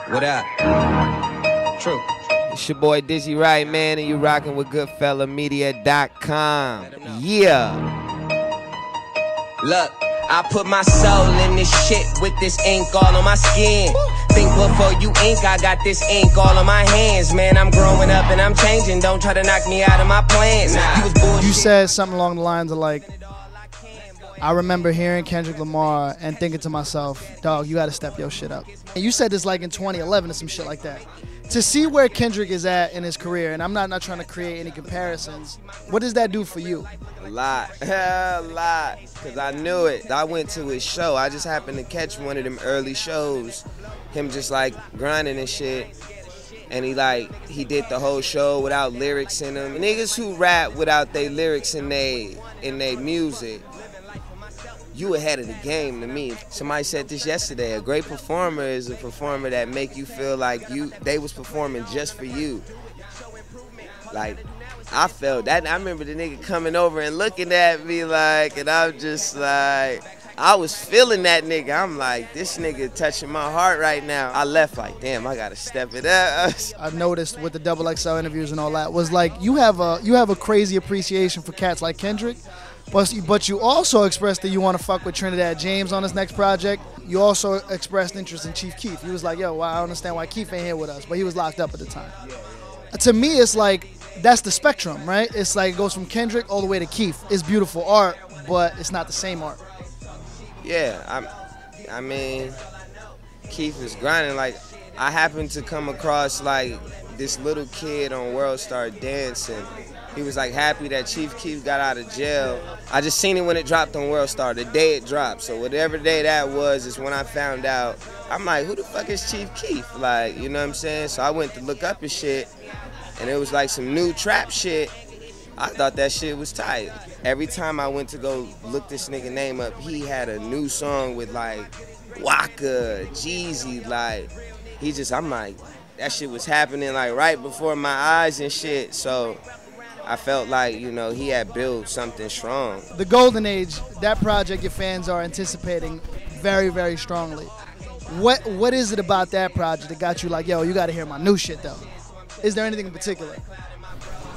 What up? True. It's your boy Dizzy Wright, man, and you rocking with GoodFellaMedia.com. Yeah. Look, I put my soul in this shit with this ink all on my skin. Think before you ink, I got this ink all on my hands. Man, I'm growing up and I'm changing. Don't try to knock me out of my plans. You said something along the lines of like, I remember hearing Kendrick Lamar and thinking to myself, dog, you gotta step your shit up. And you said this like in 2011 or some shit like that. To see where Kendrick is at in his career, and I'm not trying to create any comparisons, what does that do for you? A lot, a lot, because I knew it. I went to his show. I just happened to catch one of them early shows, him just like grinding and shit. And he did the whole show without lyrics in them. Niggas who rap without their lyrics in they music, you ahead of the game to me. Somebody said this yesterday, a great performer is a performer that make you feel like they was performing just for you. Like, I felt that. I remember the nigga coming over and looking at me like, and I'm just like, I was feeling that nigga. I'm like, this nigga touching my heart right now. I left like, damn, I gotta step it up. I noticed with the XXL interviews and all that was like, you have a crazy appreciation for cats like Kendrick. But you also expressed that you want to fuck with Trinidad James on this next project. You also expressed interest in Chief Keef. He was like, yo, well, I understand why Keef ain't here with us, but he was locked up at the time. To me, it's like, that's the spectrum, right? It's like it goes from Kendrick all the way to Keef. It's beautiful art, but it's not the same art. Yeah, I mean, Keef is grinding. Like, I happened to come across like this little kid on World Star dancing. He was like happy that Chief Keef got out of jail. I just seen it when it dropped on World Star, the day it dropped. So whatever day that was is when I found out. I'm like, who the fuck is Chief Keef? Like, you know what I'm saying? So I went to look up his shit, and it was like some new trap shit. I thought that shit was tight. Every time I went to go look this nigga name up, he had a new song with like Waka, Jeezy, like, I'm like, that shit was happening like right before my eyes and shit. So I felt like, you know, he had built something strong. The Golden Age, that project your fans are anticipating very, very strongly. What is it about that project that got you like, yo, you gotta hear my new shit though? Is there anything in particular?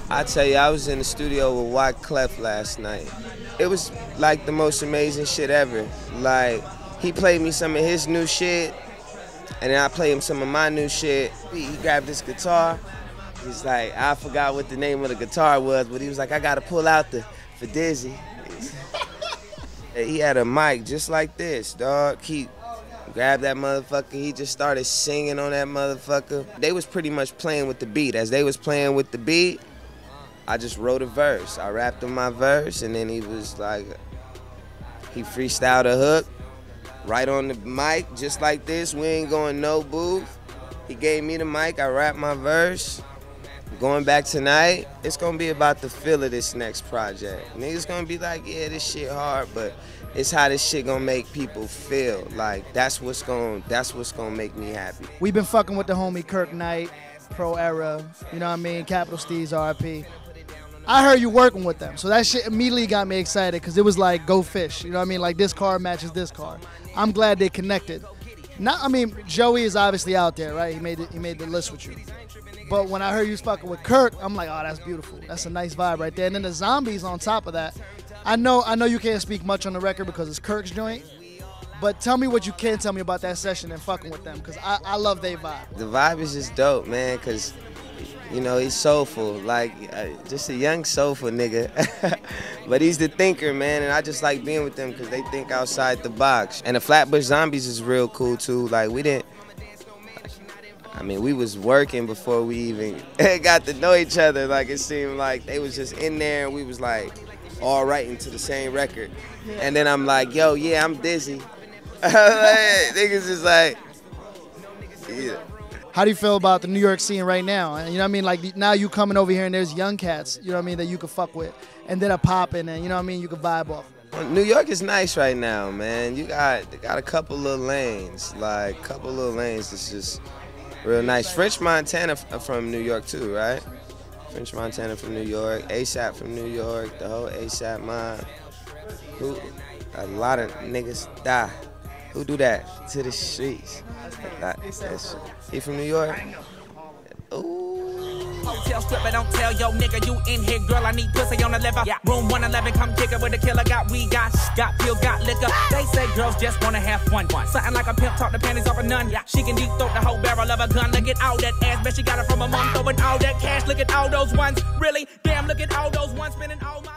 I tell you, I was in the studio with Wyclef last night. It was like the most amazing shit ever. Like, he played me some of his new shit, and then I played him some of my new shit. He grabbed this guitar. He's like, I forgot what the name of the guitar was, but he was like, I gotta pull out for Dizzy. He had a mic just like this, dog. He grabbed that motherfucker, he just started singing on that motherfucker. They was pretty much playing with the beat. As they was playing with the beat, I just wrote a verse. I rapped on my verse, and then he was like, he freestyled a hook right on the mic, just like this. We ain't going no booth. He gave me the mic, I rapped my verse. Going back tonight, it's gonna be about the feel of this next project. Niggas gonna be like, yeah, this shit hard, but it's how this shit gonna make people feel. Like, that's what's gonna make me happy. We've been fucking with the homie Kirk Knight, Pro Era, you know what I mean, Capital Steez, RIP. I heard you working with them, so that shit immediately got me excited because it was like, go fish, you know what I mean? Like, this car matches this car. I'm glad they connected. I mean, Joey is obviously out there, right? He made the list with you. But when I heard you was fucking with Kirk, I'm like, oh, that's beautiful. That's a nice vibe right there. And then the Zombies on top of that. I know you can't speak much on the record because it's Kirk's joint, but tell me what you can tell me about that session and fucking with them, because I love their vibe. The vibe is just dope, man, because, you know, he's soulful, like, just a young soulful nigga. But he's the thinker, man, and I just like being with them because they think outside the box. And the Flatbush Zombies is real cool, too. Like, we was working before we even got to know each other. Like, it seemed like they was just in there, and we was like all writing to the same record. And then I'm like, yo, yeah, I'm Dizzy. Niggas is like, yeah. How do you feel about the New York scene right now? You know what I mean? Like, now you coming over here and there's young cats, you know what I mean, that you can fuck with, and then a popping, and you know what I mean, you can vibe off. Well, New York is nice right now, man. They got a couple little lanes, like couple little lanes that's just real nice. French Montana from New York too, right? French Montana from New York, ASAP from New York, the whole ASAP mob. A lot of niggas die Who do that to the streets? He from New York? Ooh. Hotel strip, but don't tell yo nigga you in here, girl. I need pussy on the liver. Yeah. Room 111, come kick it with the killer. Got weed, got pills, got liquor. They say girls just wanna have fun. Something like a pimp, talk the panties off a nun. Yeah. She can deep throat the whole barrel of a gun. Look at all that ass, bet she got it from a mom. Throwing all that cash, look at all those ones. Really? Damn, look at all those ones spending all my.